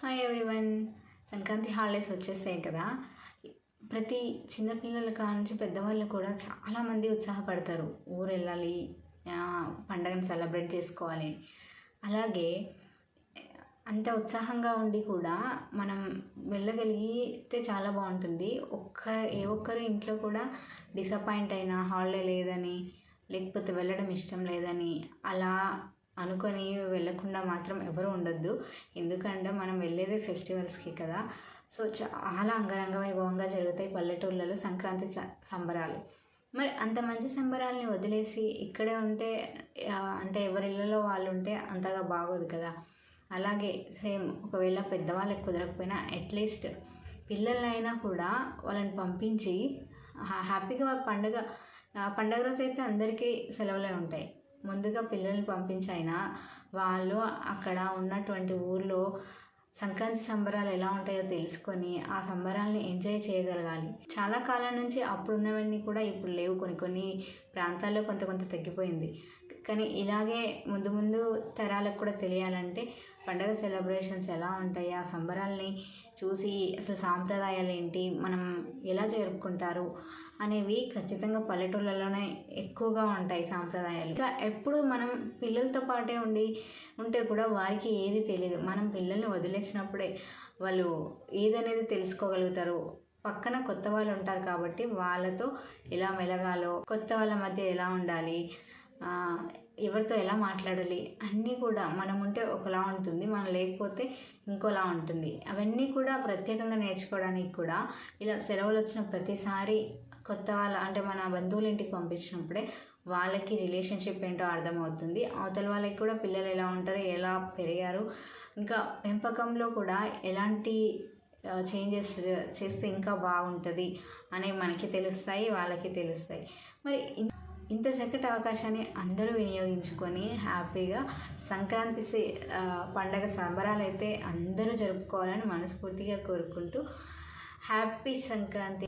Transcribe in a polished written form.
Hi everyone. Sankranti holidays వచ్చేసాయి కదా. ప్రతి చిన్నపిల్లల కానుంచి పెద్దవాళ్ళు కూడా చాలామంది ఉత్సాహపడతారు. ఊరు వెళ్ళాలి, పండగను సెలబ్రేట్ చేసుకోవాలి. అలాగే అంత ఉత్సాహంగా ఉండి కూడా మనం వెళ్ళగలిగితే చాలా బాగుంటుంది. ఏ ఒక్కరు ఇంట్లో కూడా డిసప్పాయింట్ అయినా, హాలిడే లేదని, లేకపోతే వెళ్ళడం ఇష్టం లేదని అలా అనుకొని వెళ్ళకుండా మాత్రం ఎవరు ఉండొద్దు. ఎందుకంటే మనం వెళ్ళేదే ఫెస్టివల్స్కి కదా. సో చాలా అంగరంగ వైభవంగా జరుగుతాయి పల్లెటూళ్ళలో సంక్రాంతి సంబరాలు. మరి అంత మంచి సంబరాలని వదిలేసి ఇక్కడే ఉంటే అంటే ఎవరి ఇళ్ళలో వాళ్ళు ఉంటే అంతగా బాగోదు కదా. అలాగే సేమ్ ఒకవేళ పెద్దవాళ్ళకి కుదరకపోయినా అట్లీస్ట్ పిల్లలైనా కూడా వాళ్ళని పంపించి హ్యాపీగా పండగ రోజు అయితే అందరికీ సెలవులే ఉంటాయి. ముందుగా పిల్లల్ని పంపించైనా వాళ్ళు అక్కడ ఉన్నటువంటి ఊర్లో సంక్రాంతి సంబరాలు ఎలా ఉంటాయో తెలుసుకొని ఆ సంబరాలని ఎంజాయ్ చేయగలగాలి. చాలా కాలం నుంచి అప్పుడున్నవన్నీ కూడా ఇప్పుడు లేవు. కొన్ని ప్రాంతాల్లో కొంత తగ్గిపోయింది. కానీ ఇలాగే ముందు తరాలకు కూడా తెలియాలంటే పండగ సెలబ్రేషన్స్ ఎలా ఉంటాయి, ఆ సంబరాల్ని చూసి అసలు సాంప్రదాయాలు ఏంటి, మనం ఎలా జరుపుకుంటారు అనేవి ఖచ్చితంగా పల్లెటూళ్ళలోనే ఎక్కువగా ఉంటాయి సాంప్రదాయాలు. ఇంకా ఎప్పుడు మనం పిల్లలతో పాటే ఉంటే కూడా వారికి ఏది తెలియదు. మనం పిల్లల్ని వదిలేసినప్పుడే వాళ్ళు ఏదనేది తెలుసుకోగలుగుతారు. పక్కన కొత్త వాళ్ళు ఉంటారు కాబట్టి వాళ్ళతో ఎలా మెలగాలో, కొత్త వాళ్ళ మధ్య ఎలా ఉండాలి, ఎవరితో ఎలా మాట్లాడాలి అన్నీ కూడా మనం ఉంటే ఒకలా ఉంటుంది, మనం లేకపోతే ఇంకోలా ఉంటుంది. అవన్నీ కూడా ప్రత్యేకంగా నేర్చుకోవడానికి కూడా ఇలా సెలవులు వచ్చిన ప్రతిసారి కొత్త వాళ్ళ అంటే మన బంధువుల ఇంటికి పంపించినప్పుడే వాళ్ళకి రిలేషన్షిప్ ఏంటో అర్థమవుతుంది. అవతల వాళ్ళకి కూడా పిల్లలు ఎలా ఉంటారు, ఎలా పెరిగారు, ఇంకా పెంపకంలో కూడా ఎలాంటి చేంజెస్ చేస్తే ఇంకా బాగుంటుంది అనేవి మనకి తెలుస్తాయి, వాళ్ళకి తెలుస్తాయి. మరి ఇంత చక్కటి అవకాశాన్ని అందరూ వినియోగించుకొని హ్యాపీగా సంక్రాంతి పండగ సంబరాలు అయితే అందరూ జరుపుకోవాలని మనస్ఫూర్తిగా కోరుకుంటూ హ్యాపీ సంక్రాంతి.